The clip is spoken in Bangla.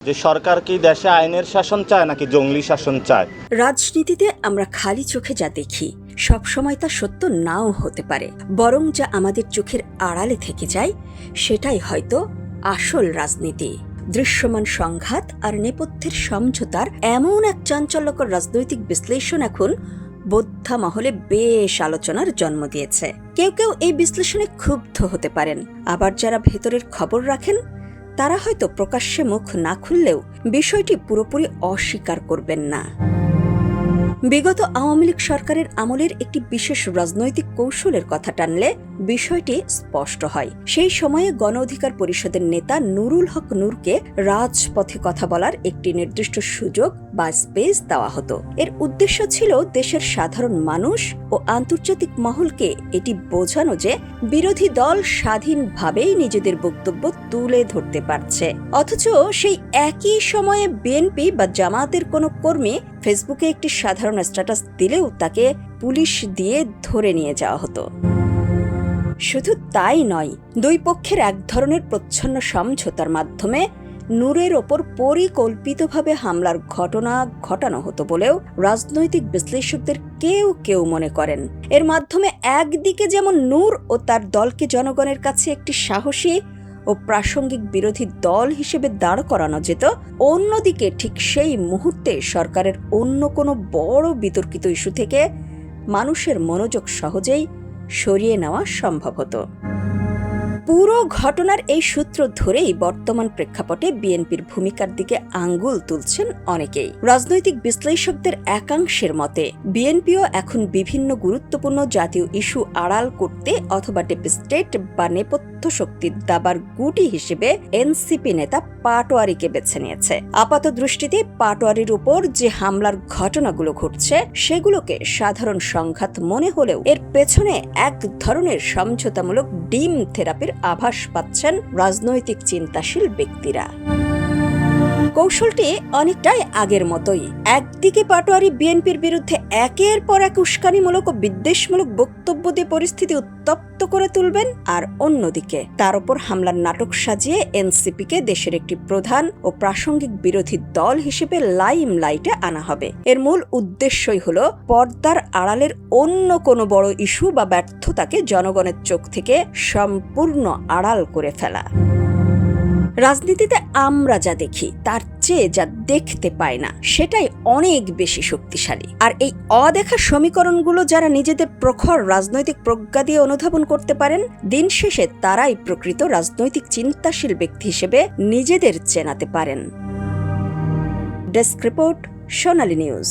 যে সরকার কি দেশে আইনের শাসন চায় নাকি জঙ্গলি শাসন চায়? রাজনীতিতে আমরা খালি চোখে যা দেখি সবসময় তা সত্য নাও হতে পারে, বরং যা আমাদের চোখের আড়ালে থেকে যায় সেটাই হয়তো আসল রাজনীতি। দৃশ্যমান সংঘাত আর নেপথ্যের সমঝোতার এমন এক চাঞ্চল্যকর রাজনৈতিক বিশ্লেষণ এখন বোদ্ধা মহলে বেশ আলোচনার জন্ম দিয়েছে। কেউ কেউ এই বিশ্লেষণে ক্ষুব্ধ হতে পারেন, আবার যারা ভেতরের খবর রাখেন তারা হয়তো প্রকাশ্যে মুখ না খুললেও বিষয়টি পুরোপুরি অস্বীকার করবেন না। বিগত আওয়ামী লীগ সরকারের আমলের একটি বিশেষ রাজনৈতিক কৌশলের কথা টানলে বিষয়টি স্পষ্ট হয়। সেই সময়ে গণ অধিকার পরিষদের নেতা নুরুল হক নূরকে রাজপথে কথা বলার একটি নির্দিষ্ট সুযোগ বা স্পেস দেওয়া হতো। এর উদ্দেশ্য ছিল দেশের সাধারণ মানুষ ও আন্তর্জাতিক মহলকে এটি বোঝানো যে বিরোধী দল স্বাধীনভাবেই নিজেদের বক্তব্য তুলে ধরতে পারছে, অথচ সেই একই সময়ে বিএনপি বা জামায়াতের কোনো কর্মী ফেসবুকে একটি সাধারণ স্ট্যাটাস দিলেও তাকে পুলিশ দিয়ে ধরে নিয়ে যাওয়া হতো। শুধু তাই নয়, দুই পক্ষের এক ধরনের প্রচ্ছন্ন সমঝোতার মাধ্যমে নূরের ওপর পরিকল্পিতভাবে হামলার ঘটনা ঘটানো হতো বলেও রাজনৈতিক বিশ্লেষকদের কেউ কেউ মনে করেন। এর মাধ্যমে একদিকে যেমন নূর ও তার দলকে জনগণের কাছে একটি সাহসী ও প্রাসঙ্গিক বিরোধী দল হিসেবে দাঁড় করানো যেত, অন্যদিকে ঠিক সেই মুহূর্তে সরকারের অন্য কোনো বড় বিতর্কিত ইস্যু থেকে মানুষের মনোযোগ সহজেই সরিয়ে নেওয়া সম্ভব হতো। পুরো ঘটনার এই সূত্র ধরেই বর্তমান প্রেক্ষাপটে বিএনপির ভূমিকার দিকে আঙ্গুল তুলছেন অনেকেই। রাজনৈতিক বিশ্লেষকদের একাংশের মতে বিএনপিও এখন বিভিন্ন গুরুত্বপূর্ণ জাতীয় ইস্যু আড়াল করতে অথবা ডিপ স্টেট বা নেপথ্য শক্তির দাবার গুটি হিসেবে এনসিপি নেতা পাটোয়ারিকে বেছে নিয়েছে। আপাত দৃষ্টিতে পাটোয়ারির উপর যে হামলার ঘটনাগুলো ঘটছে সেগুলোকে সাধারণ সংঘাত মনে হলেও এর পেছনে এক ধরনের সমঝোতামূলক ডিম থেরাপির আভাস পাচ্ছেন রাজনৈতিক চিন্তাশীল ব্যক্তিরা। কৌশলটি অনেকটাই আগের মতোই। একদিকে পাটোয়ারি বিএনপির বিরুদ্ধে একের পর এক উস্কানিমূলক ও বিদ্বেষমূলক বক্তব্য দিয়ে পরিস্থিতি উত্তপ্ত করে তুলবেন, আর অন্যদিকে তার উপর হামলার নাটক সাজিয়ে এনসিপিকে দেশের একটি প্রধান ও প্রাসঙ্গিক বিরোধী দল হিসেবে লাইমলাইটে আনা হবে। এর মূল উদ্দেশ্যই হল পর্দার আড়ালের অন্য কোনো বড় ইস্যু বা ব্যর্থতাকে জনগণের চোখ থেকে সম্পূর্ণ আড়াল করে ফেলা। রাজনীতিতে আমরা যা দেখি তার চেয়ে যা দেখতে পাই না সেটাই অনেক বেশি শক্তিশালী, আর এই অদেখা সমীকরণগুলো যারা নিজেদের প্রখর রাজনৈতিক প্রজ্ঞা দিয়ে অনুধাবন করতে পারেন, দিন শেষে তারাই প্রকৃত রাজনৈতিক চিন্তাশীল ব্যক্তি হিসেবে নিজেদের চেনাতে পারেন। ডেস্ক রিপোর্ট, সোনালী নিউজ।